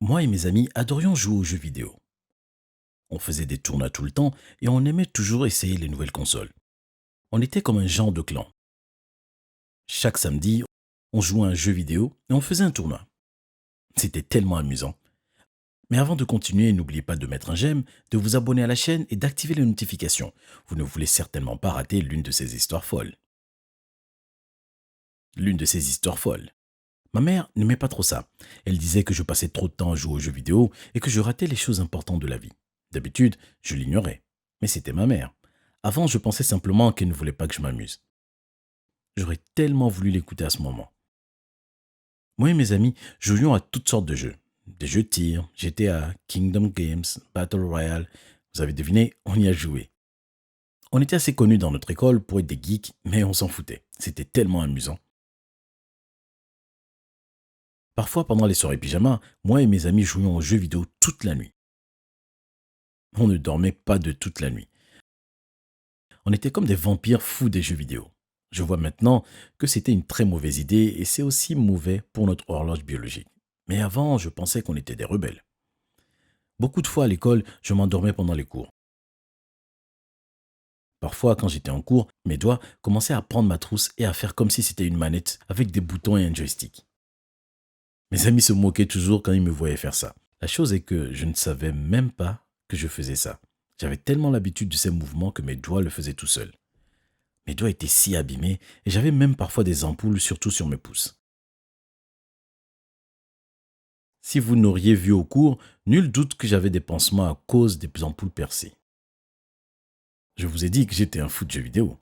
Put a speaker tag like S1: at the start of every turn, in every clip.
S1: Moi et mes amis adorions jouer aux jeux vidéo. On faisait des tournois tout le temps et on aimait toujours essayer les nouvelles consoles. On était comme un genre de clan. Chaque samedi, on jouait à un jeu vidéo et on faisait un tournoi. C'était tellement amusant. Mais avant de continuer, n'oubliez pas de mettre un j'aime, de vous abonner à la chaîne et d'activer les notifications. Vous ne voulez certainement pas rater l'une de ces histoires folles. L'une de ces histoires folles. Ma mère n'aimait pas trop ça. Elle disait que je passais trop de temps à jouer aux jeux vidéo et que je ratais les choses importantes de la vie. D'habitude, je l'ignorais. Mais c'était ma mère. Avant, je pensais simplement qu'elle ne voulait pas que je m'amuse. J'aurais tellement voulu l'écouter à ce moment. Moi et mes amis jouions à toutes sortes de jeux. Des jeux de tir, GTA, Kingdom Games, Battle Royale. Vous avez deviné, on y a joué. On était assez connus dans notre école pour être des geeks, mais on s'en foutait. C'était tellement amusant. Parfois, pendant les soirées pyjama, moi et mes amis jouions aux jeux vidéo toute la nuit. On ne dormait pas de toute la nuit. On était comme des vampires fous des jeux vidéo. Je vois maintenant que c'était une très mauvaise idée et c'est aussi mauvais pour notre horloge biologique. Mais avant, je pensais qu'on était des rebelles. Beaucoup de fois à l'école, je m'endormais pendant les cours. Parfois, quand j'étais en cours, mes doigts commençaient à prendre ma trousse et à faire comme si c'était une manette avec des boutons et un joystick. Mes amis se moquaient toujours quand ils me voyaient faire ça. La chose est que je ne savais même pas que je faisais ça. J'avais tellement l'habitude de ces mouvements que mes doigts le faisaient tout seuls. Mes doigts étaient si abîmés et j'avais même parfois des ampoules, surtout sur mes pouces. Si vous n'auriez vu au cours, nul doute que j'avais des pansements à cause des ampoules percées. Je vous ai dit que j'étais un fou de jeux vidéo.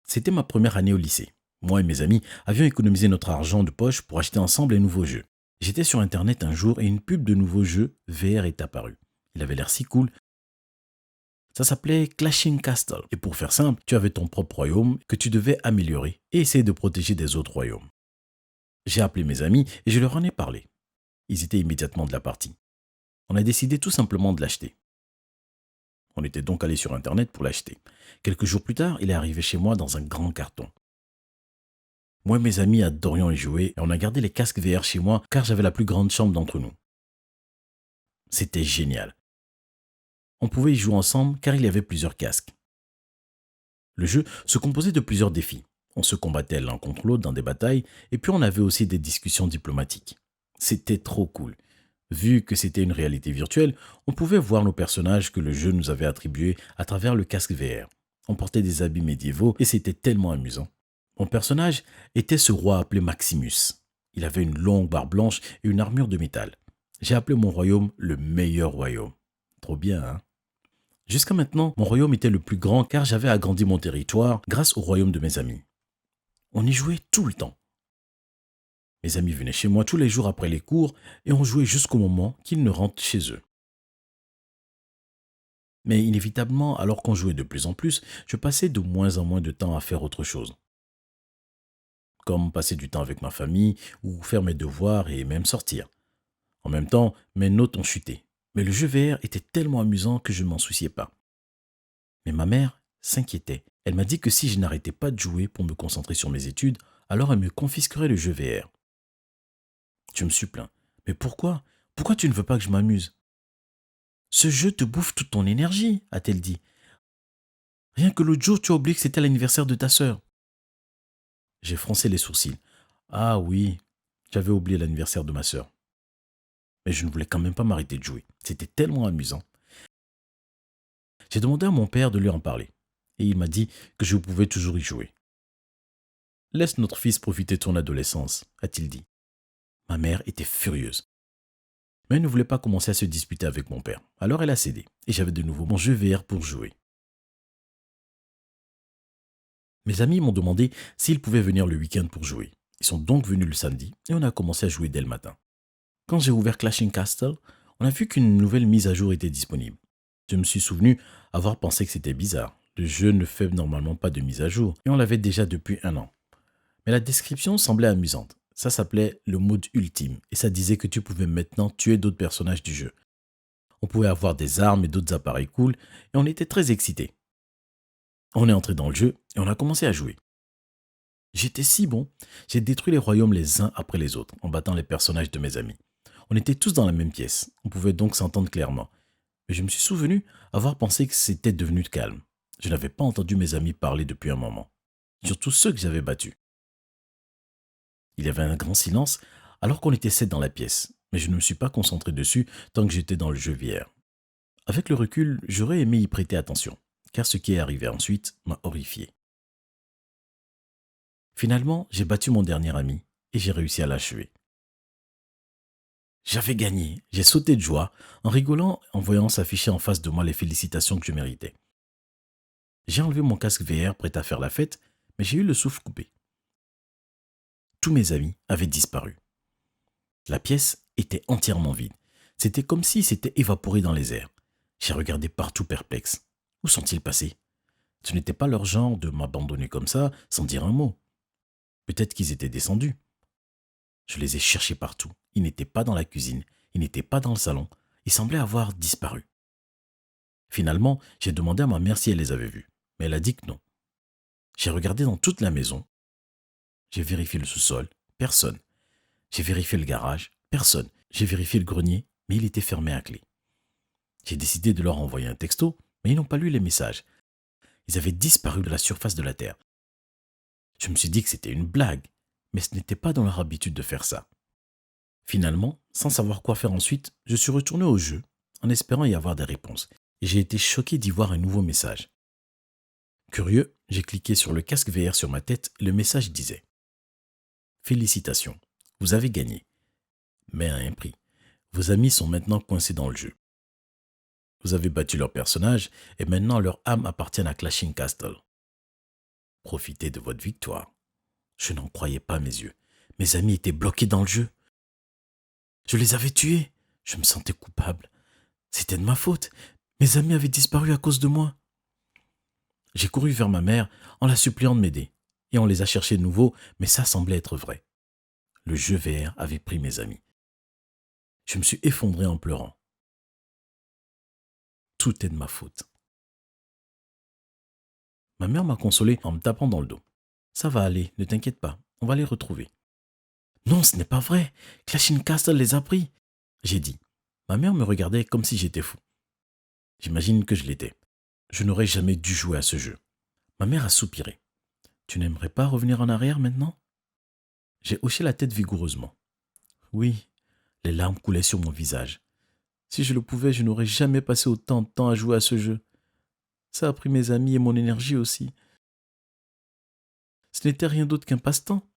S1: C'était ma première année au lycée. Moi et mes amis avions économisé notre argent de poche pour acheter ensemble les nouveaux jeux. J'étais sur internet un jour et une pub de nouveaux jeux VR est apparue. Il avait l'air si cool. Ça s'appelait Clashing Castle. Et pour faire simple, tu avais ton propre royaume que tu devais améliorer et essayer de protéger des autres royaumes. J'ai appelé mes amis et je leur en ai parlé. Ils étaient immédiatement de la partie. On a décidé tout simplement de l'acheter. On était donc allé sur internet pour l'acheter. Quelques jours plus tard, il est arrivé chez moi dans un grand carton. Moi et mes amis adorions y jouer et on a gardé les casques VR chez moi car j'avais la plus grande chambre d'entre nous. C'était génial. On pouvait y jouer ensemble car il y avait plusieurs casques. Le jeu se composait de plusieurs défis. On se combattait l'un contre l'autre dans des batailles et puis on avait aussi des discussions diplomatiques. C'était trop cool. Vu que c'était une réalité virtuelle, on pouvait voir nos personnages que le jeu nous avait attribués à travers le casque VR. On portait des habits médiévaux et c'était tellement amusant. Mon personnage était ce roi appelé Maximus. Il avait une longue barbe blanche et une armure de métal. J'ai appelé mon royaume le meilleur royaume. Trop bien, hein? Jusqu'à maintenant, mon royaume était le plus grand car j'avais agrandi mon territoire grâce au royaume de mes amis. On y jouait tout le temps. Mes amis venaient chez moi tous les jours après les cours et on jouait jusqu'au moment qu'ils ne rentrent chez eux. Mais inévitablement, alors qu'on jouait de plus en plus, je passais de moins en moins de temps à faire autre chose, comme passer du temps avec ma famille ou faire mes devoirs et même sortir. En même temps, mes notes ont chuté. Mais le jeu VR était tellement amusant que je ne m'en souciais pas. Mais ma mère s'inquiétait. Elle m'a dit que si je n'arrêtais pas de jouer pour me concentrer sur mes études, alors elle me confisquerait le jeu VR. Je me suis plaint. Mais pourquoi? Pourquoi tu ne veux pas que je m'amuse? Ce jeu te bouffe toute ton énergie, a-t-elle dit. Rien que l'autre jour, tu as oublié que c'était l'anniversaire de ta sœur. J'ai froncé les sourcils. Ah oui, j'avais oublié l'anniversaire de ma sœur. Mais je ne voulais quand même pas m'arrêter de jouer. C'était tellement amusant. J'ai demandé à mon père de lui en parler. Et il m'a dit que je pouvais toujours y jouer. Laisse notre fils profiter de son adolescence, a-t-il dit. Ma mère était furieuse. Mais elle ne voulait pas commencer à se disputer avec mon père. Alors elle a cédé. Et j'avais de nouveau mon jeu VR pour jouer. Mes amis m'ont demandé s'ils pouvaient venir le week-end pour jouer. Ils sont donc venus le samedi et on a commencé à jouer dès le matin. Quand j'ai ouvert Clashing Castle, on a vu qu'une nouvelle mise à jour était disponible. Je me suis souvenu avoir pensé que c'était bizarre. Le jeu ne fait normalement pas de mise à jour et on l'avait déjà depuis un an. Mais la description semblait amusante. Ça s'appelait le mode ultime et ça disait que tu pouvais maintenant tuer d'autres personnages du jeu. On pouvait avoir des armes et d'autres appareils cool et on était très excités. On est entré dans le jeu et on a commencé à jouer. J'étais si bon, j'ai détruit les royaumes les uns après les autres en battant les personnages de mes amis. On était tous dans la même pièce, on pouvait donc s'entendre clairement. Mais je me suis souvenu avoir pensé que c'était devenu calme. Je n'avais pas entendu mes amis parler depuis un moment, surtout ceux que j'avais battus. Il y avait un grand silence alors qu'on était 7 dans la pièce, mais je ne me suis pas concentré dessus tant que j'étais dans le jeu VR. Avec le recul, j'aurais aimé y prêter attention, car ce qui est arrivé ensuite m'a horrifié. Finalement, j'ai battu mon dernier ami et j'ai réussi à l'achever. J'avais gagné, j'ai sauté de joie, en rigolant en voyant s'afficher en face de moi les félicitations que je méritais. J'ai enlevé mon casque VR prêt à faire la fête, mais j'ai eu le souffle coupé. Tous mes amis avaient disparu. La pièce était entièrement vide. C'était comme si c'était évaporé dans les airs. J'ai regardé partout perplexe. Où sont-ils passés? Ce n'était pas leur genre de m'abandonner comme ça, sans dire un mot. Peut-être qu'ils étaient descendus. Je les ai cherchés partout. Ils n'étaient pas dans la cuisine, ils n'étaient pas dans le salon. Ils semblaient avoir disparu. Finalement, j'ai demandé à ma mère si elle les avait vus, mais elle a dit que non. J'ai regardé dans toute la maison. J'ai vérifié le sous-sol, personne. J'ai vérifié le garage, personne. J'ai vérifié le grenier, mais il était fermé à clé. J'ai décidé de leur envoyer un texto, mais ils n'ont pas lu les messages. Ils avaient disparu de la surface de la Terre. Je me suis dit que c'était une blague, mais ce n'était pas dans leur habitude de faire ça. Finalement, sans savoir quoi faire ensuite, je suis retourné au jeu, en espérant y avoir des réponses, et j'ai été choqué d'y voir un nouveau message. Curieux, j'ai cliqué sur le casque VR sur ma tête et le message disait « Félicitations, vous avez gagné, mais à un prix. Vos amis sont maintenant coincés dans le jeu. Vous avez battu leur personnage et maintenant leur âme appartient à Clashing Castle. Profitez de votre victoire. » Je n'en croyais pas mes yeux. Mes amis étaient bloqués dans le jeu. Je les avais tués. Je me sentais coupable. C'était de ma faute. Mes amis avaient disparu à cause de moi. J'ai couru vers ma mère en la suppliant de m'aider. Et on les a cherchés de nouveau, mais ça semblait être vrai. Le jeu VR avait pris mes amis. Je me suis effondré en pleurant. Tout est de ma faute. Ma mère m'a consolé en me tapant dans le dos. Ça va aller, ne t'inquiète pas, on va les retrouver. Non, ce n'est pas vrai. Clashing Castle les a pris. J'ai dit. Ma mère me regardait comme si j'étais fou. J'imagine que je l'étais. Je n'aurais jamais dû jouer à ce jeu. Ma mère a soupiré. Tu n'aimerais pas revenir en arrière maintenant? J'ai hoché la tête vigoureusement. Oui, les larmes coulaient sur mon visage. Si je le pouvais, je n'aurais jamais passé autant de temps à jouer à ce jeu. Ça a pris mes amis et mon énergie aussi. Ce n'était rien d'autre qu'un passe-temps.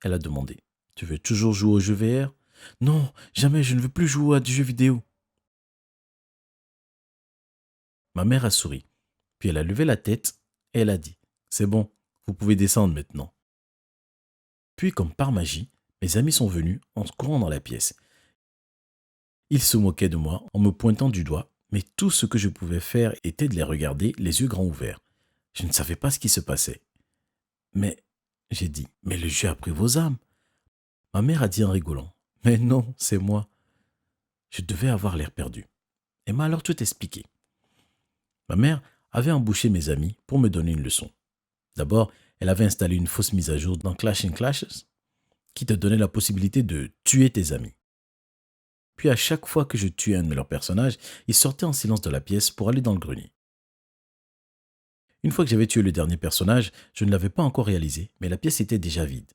S1: Elle a demandé. Tu veux toujours jouer aux jeux VR? Non, jamais, je ne veux plus jouer à des jeux vidéo. Ma mère a souri, puis elle a levé la tête et elle a dit « C'est bon, vous pouvez descendre maintenant. » Puis, comme par magie, mes amis sont venus en courant dans la pièce. Ils se moquaient de moi en me pointant du doigt, mais tout ce que je pouvais faire était de les regarder les yeux grands ouverts. Je ne savais pas ce qui se passait. Mais, j'ai dit, mais le jeu a pris vos âmes. Ma mère a dit en rigolant, mais non, c'est moi. Je devais avoir l'air perdu. Elle m'a alors tout expliqué. Ma mère avait embauché mes amis pour me donner une leçon. D'abord, elle avait installé une fausse mise à jour dans Clashing Clashes qui te donnait la possibilité de tuer tes amis. Puis à chaque fois que je tuais un de leurs personnages, ils sortaient en silence de la pièce pour aller dans le grenier. Une fois que j'avais tué le dernier personnage, je ne l'avais pas encore réalisé, mais la pièce était déjà vide.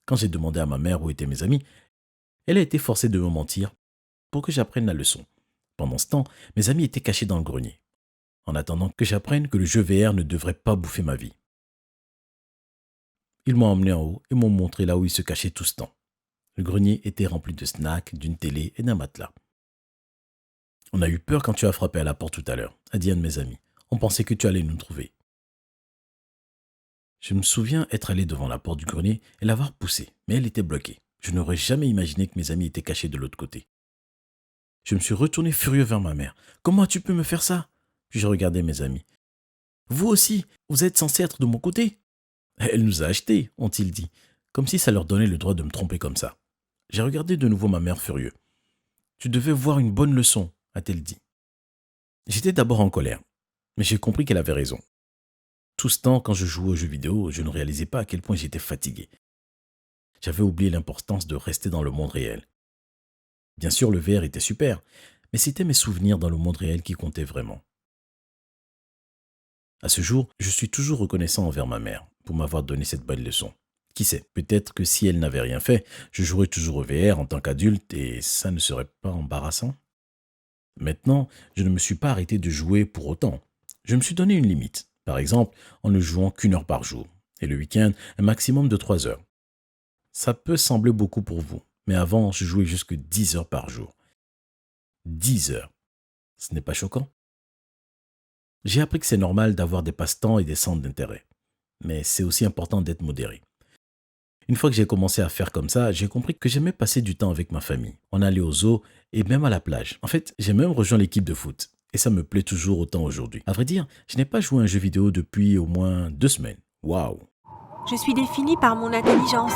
S1: Quand j'ai demandé à ma mère où étaient mes amis, elle a été forcée de me mentir pour que j'apprenne la leçon. Pendant ce temps, mes amis étaient cachés dans le grenier, en attendant que j'apprenne que le jeu VR ne devrait pas bouffer ma vie. Ils m'ont emmené en haut et m'ont montré là où ils se cachaient tout ce temps. Le grenier était rempli de snacks, d'une télé et d'un matelas. On a eu peur quand tu as frappé à la porte tout à l'heure, a dit un de mes amis. On pensait que tu allais nous trouver. Je me souviens être allé devant la porte du grenier et l'avoir poussée, mais elle était bloquée. Je n'aurais jamais imaginé que mes amis étaient cachés de l'autre côté. Je me suis retourné furieux vers ma mère. « Comment tu peux me faire ça ?» Puis je regardais mes amis. « Vous aussi, vous êtes censés être de mon côté ?» Elle nous a achetés, ont-ils dit, comme si ça leur donnait le droit de me tromper comme ça. J'ai regardé de nouveau ma mère furieux. « Tu devais voir une bonne leçon, a-t-elle dit. » J'étais d'abord en colère, mais j'ai compris qu'elle avait raison. Tout ce temps, quand je jouais aux jeux vidéo, je ne réalisais pas à quel point j'étais fatigué. J'avais oublié l'importance de rester dans le monde réel. Bien sûr, le VR était super, mais c'était mes souvenirs dans le monde réel qui comptaient vraiment. À ce jour, je suis toujours reconnaissant envers ma mère pour m'avoir donné cette bonne leçon. Qui sait, peut-être que si elle n'avait rien fait, je jouerais toujours au VR en tant qu'adulte et ça ne serait pas embarrassant. Maintenant, je ne me suis pas arrêté de jouer pour autant. Je me suis donné une limite, par exemple en ne jouant qu'une heure par jour, et le week-end un maximum de 3 heures. Ça peut sembler beaucoup pour vous, mais avant, je jouais jusque 10 heures par jour. 10 heures. Ce n'est pas choquant? J'ai appris que c'est normal d'avoir des passe-temps et des centres d'intérêt. Mais c'est aussi important d'être modéré. Une fois que j'ai commencé à faire comme ça, j'ai compris que j'aimais passer du temps avec ma famille. On allait au zoo et même à la plage. En fait, j'ai même rejoint l'équipe de foot. Et ça me plaît toujours autant aujourd'hui. À vrai dire, je n'ai pas joué à un jeu vidéo depuis au moins 2 semaines. Waouh!
S2: Je suis définie par mon intelligence.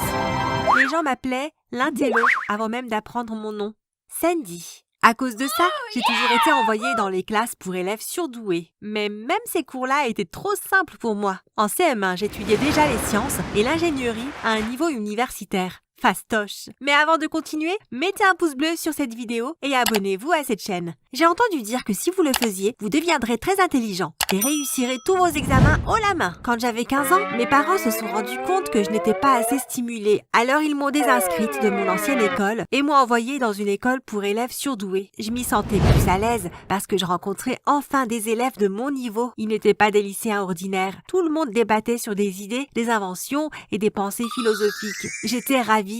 S2: Les gens m'appelaient l'intello avant même d'apprendre mon nom. Sandy. À cause de ça, j'ai toujours été envoyée dans les classes pour élèves surdoués. Mais même ces cours-là étaient trop simples pour moi. En CM1, j'étudiais déjà les sciences et l'ingénierie à un niveau universitaire. Fastoche. Mais avant de continuer, mettez un pouce bleu sur cette vidéo et abonnez-vous à cette chaîne. J'ai entendu dire que si vous le faisiez, vous deviendrez très intelligent et réussirez tous vos examens haut la main. Quand j'avais 15 ans, mes parents se sont rendus compte que je n'étais pas assez stimulée. Alors ils m'ont désinscrite de mon ancienne école et m'ont envoyée dans une école pour élèves surdoués. Je m'y sentais plus à l'aise parce que je rencontrais enfin des élèves de mon niveau. Ils n'étaient pas des lycéens ordinaires. Tout le monde débattait sur des idées, des inventions et des pensées philosophiques. J'étais ravie.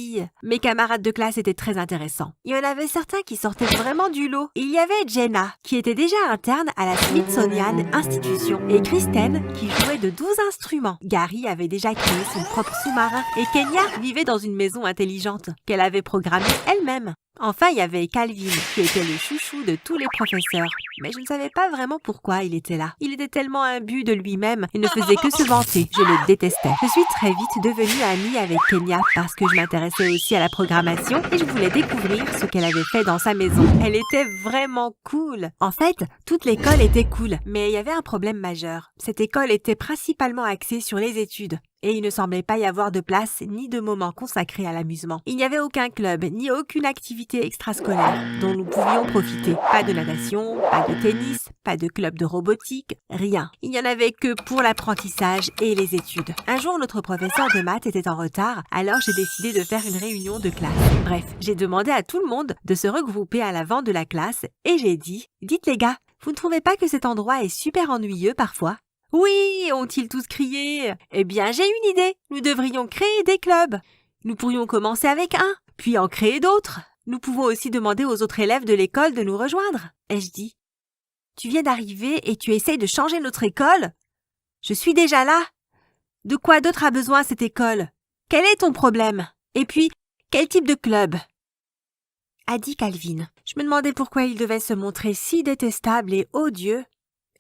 S2: Mes camarades de classe étaient très intéressants. Il y en avait certains qui sortaient vraiment du lot. Il y avait Jenna, qui était déjà interne à la Smithsonian Institution, et Kristen, qui jouait de 12 instruments. Gary avait déjà créé son propre sous-marin, et Kenya vivait dans une maison intelligente qu'elle avait programmée elle-même. Enfin, il y avait Calvin, qui était le chouchou de tous les professeurs. Mais je ne savais pas vraiment pourquoi il était là. Il était tellement imbu de lui-même et ne faisait que se vanter. Je le détestais. Je suis très vite devenue amie avec Kenya parce que je m'intéressais aussi à la programmation et je voulais découvrir ce qu'elle avait fait dans sa maison. Elle était vraiment cool. En fait, toute l'école était cool, mais il y avait un problème majeur. Cette école était principalement axée sur les études. Et il ne semblait pas y avoir de place ni de moments consacrés à l'amusement. Il n'y avait aucun club, ni aucune activité extrascolaire dont nous pouvions profiter. Pas de natation, pas de tennis, pas de club de robotique, rien. Il n'y en avait que pour l'apprentissage et les études. Un jour, notre professeur de maths était en retard, alors j'ai décidé de faire une réunion de classe. Bref, j'ai demandé à tout le monde de se regrouper à l'avant de la classe et j'ai dit « Dites les gars, vous ne trouvez pas que cet endroit est super ennuyeux parfois ?» Oui, ont-ils tous crié. Eh bien, j'ai une idée. Nous devrions créer des clubs. Nous pourrions commencer avec un, puis en créer d'autres. Nous pouvons aussi demander aux autres élèves de l'école de nous rejoindre. Ai-je dit. Tu viens d'arriver et tu essayes de changer notre école? Je suis déjà là. De quoi d'autre a besoin cette école? Quel est ton problème? Et puis, quel type de club? A dit Calvin. Je me demandais pourquoi il devait se montrer si détestable et odieux.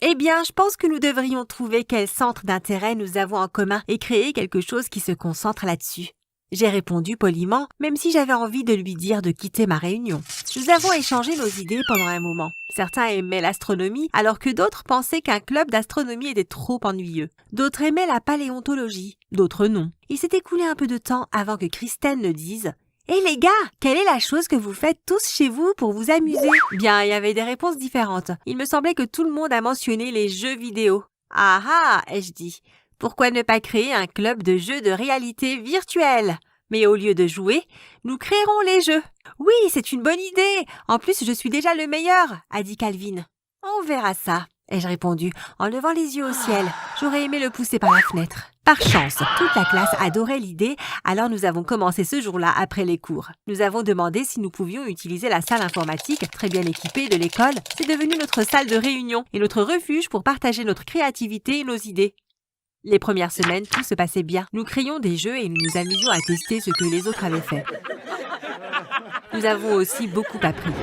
S2: Eh bien, je pense que nous devrions trouver quel centre d'intérêt nous avons en commun et créer quelque chose qui se concentre là-dessus. J'ai répondu poliment, même si j'avais envie de lui dire de quitter ma réunion. Nous avons échangé nos idées pendant un moment. Certains aimaient l'astronomie, alors que d'autres pensaient qu'un club d'astronomie était trop ennuyeux. D'autres aimaient la paléontologie, d'autres non. Il s'est écoulé un peu de temps avant que Kristen ne dise « Hé les gars, quelle est la chose que vous faites tous chez vous pour vous amuser ?» Bien, il y avait des réponses différentes. Il me semblait que tout le monde a mentionné les jeux vidéo. « Ah ah !» ai-je dit. « Pourquoi ne pas créer un club de jeux de réalité virtuelle ? Mais au lieu de jouer, nous créerons les jeux. »« Oui, c'est une bonne idée. En plus, je suis déjà le meilleur, » a dit Calvin. « On verra ça. » ai-je répondu, en levant les yeux au ciel. J'aurais aimé le pousser par la fenêtre. Par chance, toute la classe adorait l'idée, alors nous avons commencé ce jour-là après les cours. Nous avons demandé si nous pouvions utiliser la salle informatique, très bien équipée de l'école. C'est devenu notre salle de réunion et notre refuge pour partager notre créativité et nos idées. Les premières semaines, tout se passait bien. Nous créions des jeux et nous nous amusions à tester ce que les autres avaient fait. Nous avons aussi beaucoup appris.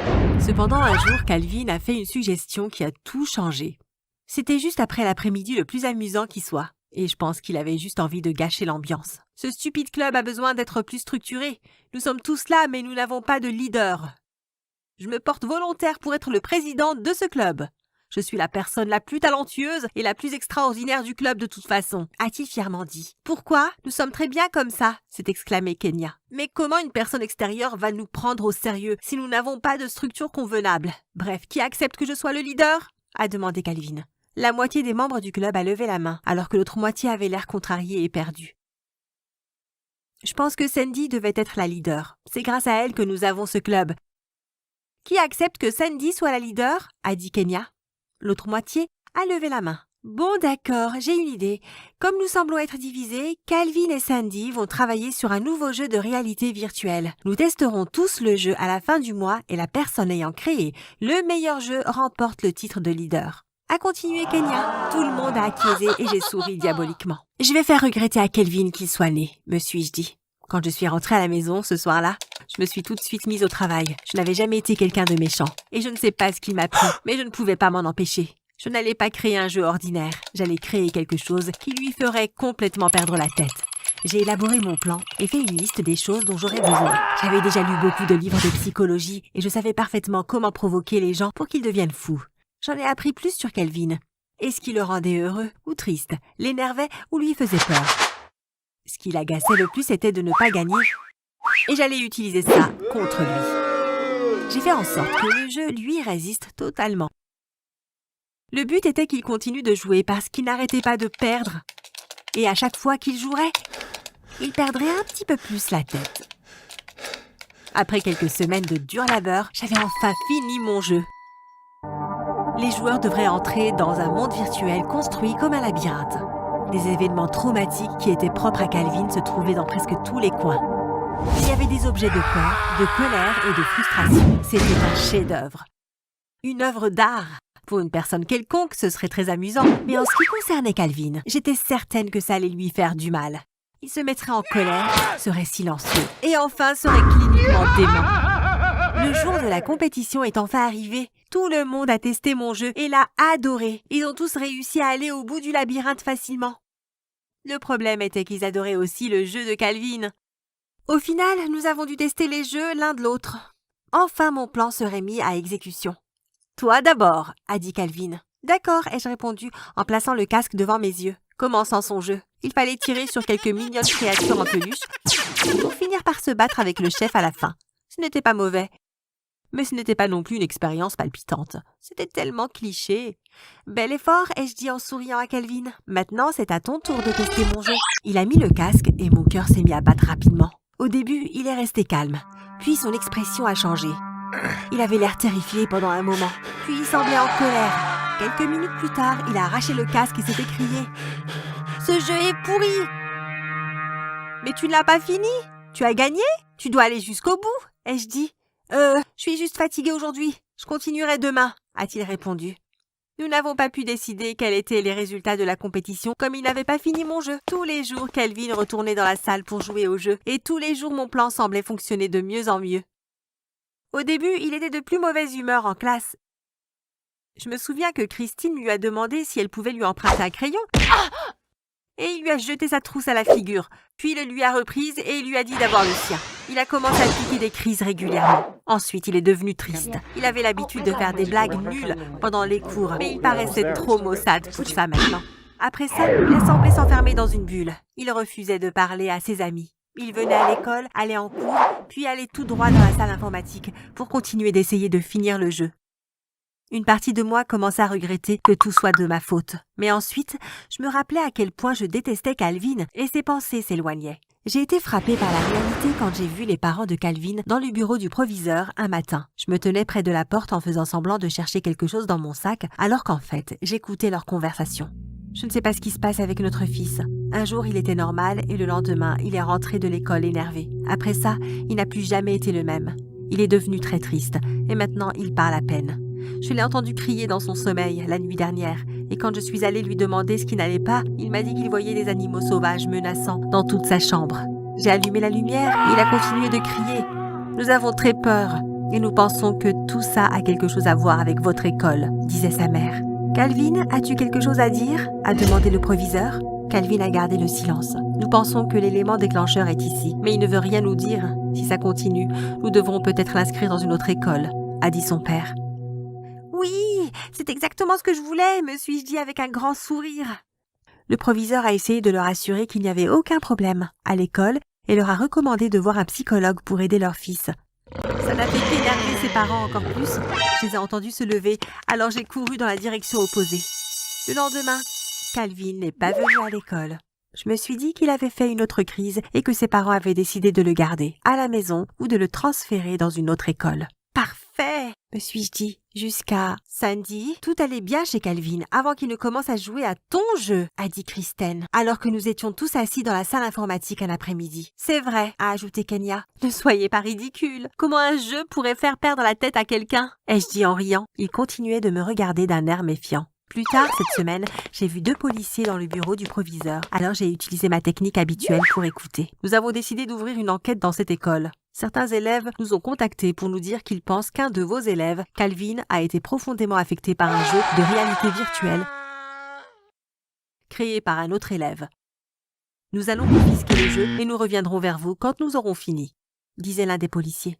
S2: Cependant, un jour, Calvin a fait une suggestion qui a tout changé. C'était juste après l'après-midi le plus amusant qui soit. Et je pense qu'il avait juste envie de gâcher l'ambiance. Ce stupide club a besoin d'être plus structuré. Nous sommes tous là, mais nous n'avons pas de leader. Je me porte volontaire pour être le président de ce club. Je suis la personne la plus talentueuse et la plus extraordinaire du club de toute façon, a-t-il fièrement dit. Pourquoi? Nous sommes très bien comme ça, s'est exclamé Kenya. Mais comment une personne extérieure va nous prendre au sérieux si nous n'avons pas de structure convenable? Bref, qui accepte que je sois le leader? A demandé Calvin. La moitié des membres du club a levé la main, alors que l'autre moitié avait l'air contrariée et perdue. Je pense que Sandy devait être la leader. C'est grâce à elle que nous avons ce club. Qui accepte que Sandy soit la leader? A dit Kenya. L'autre moitié a levé la main. Bon, d'accord, j'ai une idée. Comme nous semblons être divisés, Calvin et Sandy vont travailler sur un nouveau jeu de réalité virtuelle. Nous testerons tous le jeu à la fin du mois et la personne ayant créé le meilleur jeu remporte le titre de leader. A continué Kenya. Tout le monde a acquiescé et j'ai souri diaboliquement. Je vais faire regretter à Calvin qu'il soit né, me suis-je dit. Quand je suis rentrée à la maison ce soir-là, je me suis tout de suite mise au travail. Je n'avais jamais été quelqu'un de méchant. Et je ne sais pas ce qu'il m'a pris, mais je ne pouvais pas m'en empêcher. Je n'allais pas créer un jeu ordinaire. J'allais créer quelque chose qui lui ferait complètement perdre la tête. J'ai élaboré mon plan et fait une liste des choses dont j'aurais besoin. J'avais déjà lu beaucoup de livres de psychologie et je savais parfaitement comment provoquer les gens pour qu'ils deviennent fous. J'en ai appris plus sur Calvin. Et ce qui le rendait heureux ou triste, l'énervait ou lui faisait peur. Ce qui l'agaçait le plus était de ne pas gagner. Et j'allais utiliser ça contre lui. J'ai fait en sorte que le jeu lui résiste totalement. Le but était qu'il continue de jouer parce qu'il n'arrêtait pas de perdre. Et à chaque fois qu'il jouerait, il perdrait un petit peu plus la tête. Après quelques semaines de dur labeur, j'avais enfin fini mon jeu. Les joueurs devraient entrer dans un monde virtuel construit comme un labyrinthe. Des événements traumatiques qui étaient propres à Calvin se trouvaient dans presque tous les coins. Il y avait des objets de peur, de colère et de frustration. C'était un chef-d'œuvre. Une œuvre d'art. Pour une personne quelconque, ce serait très amusant. Mais en ce qui concernait Calvin, j'étais certaine que ça allait lui faire du mal. Il se mettrait en colère, serait silencieux et enfin serait cliniquement dément. Le jour de la compétition est enfin arrivé. Tout le monde a testé mon jeu et l'a adoré. Ils ont tous réussi à aller au bout du labyrinthe facilement. Le problème était qu'ils adoraient aussi le jeu de Calvin. Au final, nous avons dû tester les jeux l'un de l'autre. Enfin, mon plan serait mis à exécution. « Toi d'abord », a dit Calvin. « D'accord », ai-je répondu en plaçant le casque devant mes yeux, commençant son jeu. Il fallait tirer sur quelques mignonnes créatures en peluche pour finir par se battre avec le chef à la fin. Ce n'était pas mauvais. Mais ce n'était pas non plus une expérience palpitante. C'était tellement cliché. Bel effort, ai-je dit en souriant à Calvin. Maintenant, c'est à ton tour de tester mon jeu. Il a mis le casque et mon cœur s'est mis à battre rapidement. Au début, il est resté calme. Puis son expression a changé. Il avait l'air terrifié pendant un moment. Puis il semblait en colère. Quelques minutes plus tard, il a arraché le casque et s'est écrié. « Ce jeu est pourri !»« Mais tu ne l'as pas fini. Tu as gagné. Tu dois aller jusqu'au bout, » ai-je dit. Je suis juste fatiguée aujourd'hui. Je continuerai demain, a-t-il répondu. Nous n'avons pas pu décider quels étaient les résultats de la compétition comme il n'avait pas fini mon jeu. Tous les jours, Calvin retournait dans la salle pour jouer au jeu et tous les jours, mon plan semblait fonctionner de mieux en mieux. Au début, il était de plus mauvaise humeur en classe. Je me souviens que Christine lui a demandé si elle pouvait lui emprunter un crayon. Et il lui a jeté sa trousse à la figure. Puis il lui a reprise et il lui a dit d'avoir le sien. Il a commencé à piquer des crises régulièrement. Ensuite, il est devenu triste. Il avait l'habitude de faire des blagues nulles pendant les cours, mais il paraissait trop maussade pour ça maintenant. Après ça, il semblait s'enfermer dans une bulle. Il refusait de parler à ses amis. Il venait à l'école, allait en cours, puis allait tout droit dans la salle informatique pour continuer d'essayer de finir le jeu. Une partie de moi commençait à regretter que tout soit de ma faute. Mais ensuite, je me rappelais à quel point je détestais Calvin et ses pensées s'éloignaient. J'ai été frappée par la réalité quand j'ai vu les parents de Calvin dans le bureau du proviseur un matin. Je me tenais près de la porte en faisant semblant de chercher quelque chose dans mon sac, alors qu'en fait, j'écoutais leur conversation. Je ne sais pas ce qui se passe avec notre fils. Un jour, il était normal et le lendemain, il est rentré de l'école énervé. Après ça, il n'a plus jamais été le même. Il est devenu très triste et maintenant, il parle à peine. Je l'ai entendu crier dans son sommeil la nuit dernière et quand je suis allée lui demander ce qui n'allait pas, il m'a dit qu'il voyait des animaux sauvages menaçants dans toute sa chambre. J'ai allumé la lumière et il a continué de crier. Nous avons très peur et nous pensons que tout ça a quelque chose à voir avec votre école, disait sa mère. Calvin, as-tu quelque chose à dire ? A demandé le proviseur. Calvin a gardé le silence. Nous pensons que l'élément déclencheur est ici, mais il ne veut rien nous dire. Si ça continue, nous devrons peut-être l'inscrire dans une autre école, a dit son père. Oui, Oui, c'est exactement ce que je voulais, me suis-je dit avec un grand sourire. Le proviseur a essayé de leur assurer qu'il n'y avait aucun problème à l'école et leur a recommandé de voir un psychologue pour aider leur fils. Ça n'a fait qu'énerver ses parents encore plus. Je les ai entendus se lever, alors j'ai couru dans la direction opposée. Le lendemain, Calvin n'est pas venu à l'école. Je me suis dit qu'il avait fait une autre crise et que ses parents avaient décidé de le garder à la maison ou de le transférer dans une autre école. Parfait, me suis-je dit, jusqu'à samedi. Tout allait bien chez Calvin avant qu'il ne commence à jouer à ton jeu, a dit Kristen, alors que nous étions tous assis dans la salle informatique un après-midi. C'est vrai, a ajouté Kenya. Ne soyez pas ridicule. Comment un jeu pourrait faire perdre la tête à quelqu'un? Ai-je dit en riant. Il continuait de me regarder d'un air méfiant. Plus tard cette semaine, j'ai vu 2 policiers dans le bureau du proviseur. Alors j'ai utilisé ma technique habituelle pour écouter. Nous avons décidé d'ouvrir une enquête dans cette école. Certains élèves nous ont contactés pour nous dire qu'ils pensent qu'un de vos élèves, Calvin, a été profondément affecté par un jeu de réalité virtuelle créé par un autre élève. Nous allons confisquer le jeu et nous reviendrons vers vous quand nous aurons fini, disait l'un des policiers.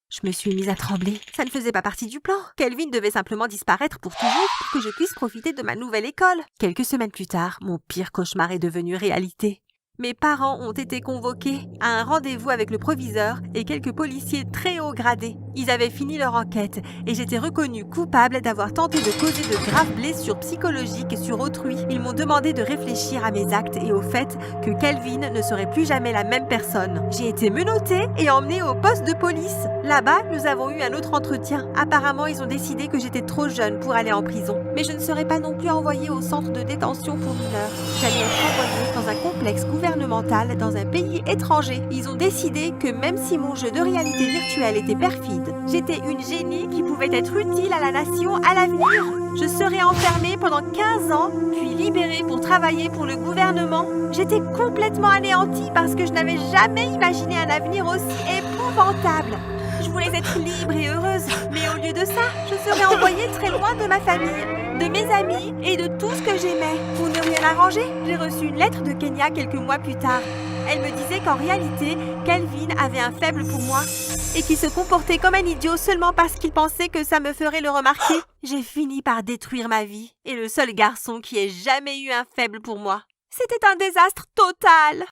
S2: Je me suis mise à trembler. Ça ne faisait pas partie du plan. Calvin devait simplement disparaître pour toujours pour que je puisse profiter de ma nouvelle école. Quelques semaines plus tard, mon pire cauchemar est devenu réalité. Mes parents ont été convoqués à un rendez-vous avec le proviseur et quelques policiers très haut gradés. Ils avaient fini leur enquête et j'étais reconnue coupable d'avoir tenté de causer de graves blessures psychologiques sur autrui. Ils m'ont demandé de réfléchir à mes actes et au fait que Calvin ne serait plus jamais la même personne. J'ai été menottée et emmenée au poste de police. Là-bas, nous avons eu un autre entretien. Apparemment, ils ont décidé que j'étais trop jeune pour aller en prison. Mais je ne serais pas non plus envoyée au centre de détention pour mineurs. J'allais être envoyée dans un complexe gouvernemental dans un pays étranger. Ils ont décidé que même si mon jeu de réalité virtuelle était perfide, j'étais une génie qui pouvait être utile à la nation à l'avenir. Je serais enfermée pendant 15 ans, puis libérée pour travailler pour le gouvernement. J'étais complètement anéantie parce que je n'avais jamais imaginé un avenir aussi épouvantable. Je voulais être libre et heureuse, mais au lieu de ça, je serais envoyée très loin de ma famille, de mes amis et de tout ce que j'aimais. Pour ne rien arranger, j'ai reçu une lettre de Kenya quelques mois plus tard. Elle me disait qu'en réalité, Calvin avait un faible pour moi et qu'il se comportait comme un idiot seulement parce qu'il pensait que ça me ferait le remarquer. J'ai fini par détruire ma vie et le seul garçon qui ait jamais eu un faible pour moi. C'était un désastre total.